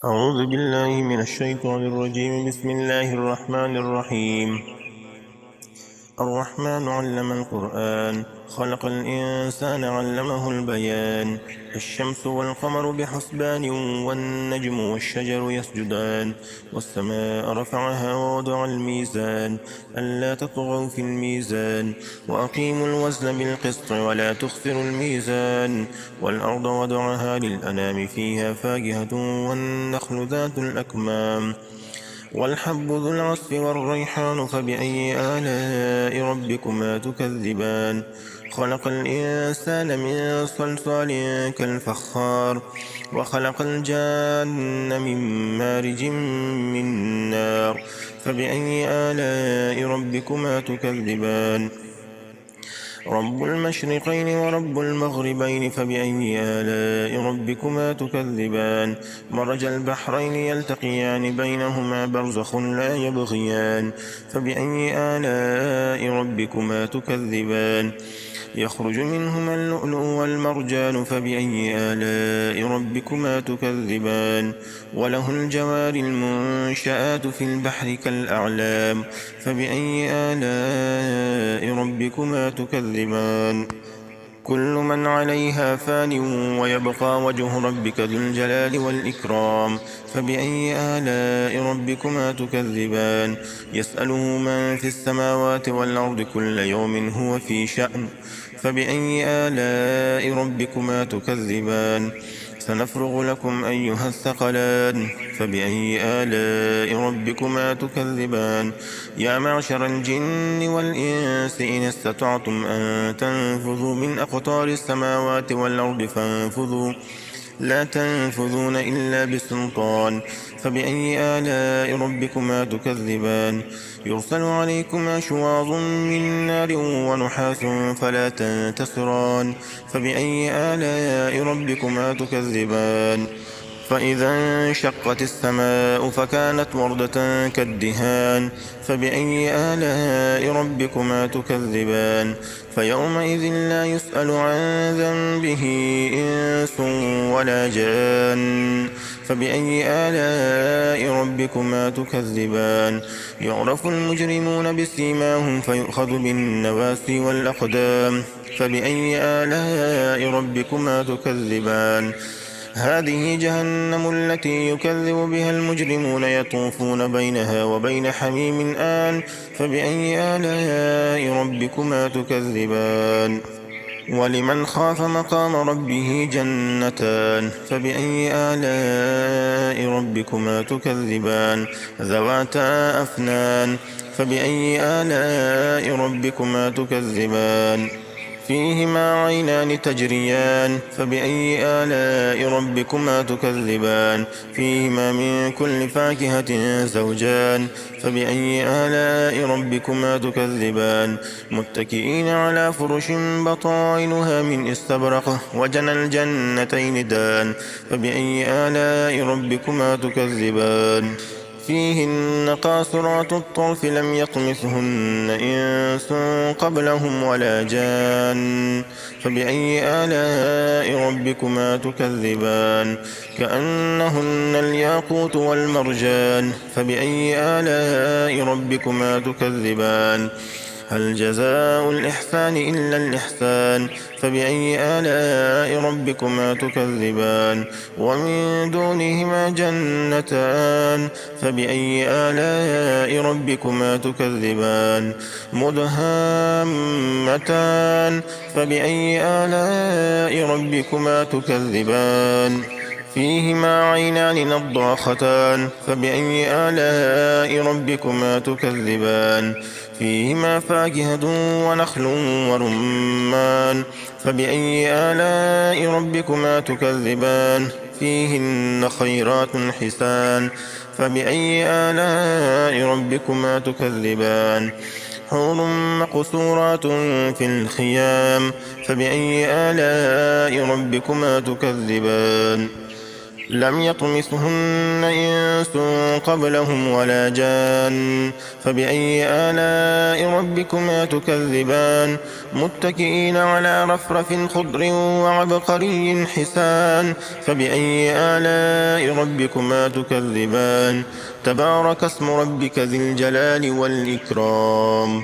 أعوذ بالله من الشيطان الرجيم. بسم الله الرحمن الرحيم. الرحمن علم القرآن، خلق الإنسان علمه البيان. الشمس والقمر بحسبان، والنجم والشجر يسجدان. والسماء رفعها ووضع الميزان، ألا تطغوا في الميزان. وأقيموا الوزن بالقسط ولا تخسروا الميزان. والأرض وضعها للأنام، فيها فاكهة والنخل ذات الأكمام. والحب ذو العصف والريحان، فبأي آلاء ربكما تكذبان. خلق الإنسان من صلصال كالفخار، وخلق الجان من مارج من نار. فبأي آلاء ربكما تكذبان. رب المشرقين ورب المغربين، فبأي آلاء ربكما تكذبان. مرج البحرين يلتقيان، بينهما برزخ لا يبغيان. فبأي آلاء ربكما تكذبان. يخرج منهما اللؤلؤ والمرجان، فبأي آلاء ربكما تكذبان. وله الجوار المنشآت في البحر كالأعلام، فبأي آلاء ربكما تكذبان. كل من عليها فان، ويبقى وجه ربك ذو الجلال والإكرام. فبأي آلاء ربكما تكذبان. يسأله من في السماوات والأرض، كل يوم هو في شأن. فبأي آلاء ربكما تكذبان. سنفرغ لكم أيها الثقلان. فبأي آلاء ربكما تكذبان. يا معشر الجن والإنس، إن استطعتم أن تنفذوا من أقطار السماوات والأرض فانفذوا، لا تنفذون إلا بسلطان. فبأي آلاء ربكما تكذبان. يرسل عليكما شواظ من نار ونحاس، فلا تنتصران. فبأي آلاء ربكما تكذبان. فإذا انشقت السماء فكانت وردة كالدهان. فبأي آلاء ربكما تكذبان. فيومئذ لا يسأل عن ذنبه إنس ولا جان. فبأي آلاء ربكما تكذبان. يعرف المجرمون بسيماهم، فيؤخذ بالنواسي والأقدام. فبأي آلاء ربكما تكذبان. هذه جهنم التي يكذب بها المجرمون، يطوفون بينها وبين حميم آن. فبأي آلاء ربكما تكذبان. ولمن خاف مقام ربه جنتان. فبأي آلاء ربكما تكذبان. ذواتا أفنان. فبأي آلاء ربكما تكذبان. فيهما عينان تجريان. فبأي آلاء ربكما تكذبان. فيهما من كل فاكهة زوجان. فبأي آلاء ربكما تكذبان. متكئين على فرش بطائنها من استبرق، وجنى الجنتين دان. فبأي آلاء ربكما تكذبان. فيهن قاصرات الطرف، لم يطمثهن إنس قبلهم ولا جان. فبأي آلاء ربكما تكذبان. كأنهن الياقوت والمرجان. فبأي آلاء ربكما تكذبان. هل جزاء الإحسان إلا الإحسان. فبأي آلاء ربكما تكذبان. ومن دونهما جنتان. فبأي آلاء ربكما تكذبان. مدهامتان. فبأي آلاء ربكما تكذبان. فيهما عينان نضاختان. فبأي آلاء ربكما تكذبان. فيهما فاكهة ونخل ورمان. فبأي آلاء ربكما تكذبان. فيهن خيرات حسان. فبأي آلاء ربكما تكذبان. حور مقصورات في الخيام. فبأي آلاء ربكما تكذبان. لم يطمثهن إنس قبلهم ولا جان فبأي آلاء ربكما تكذبان متكئين على رفرف خضر وعبقري حسان فبأي آلاء ربكما تكذبان تبارك اسم ربك ذي الجلال والإكرام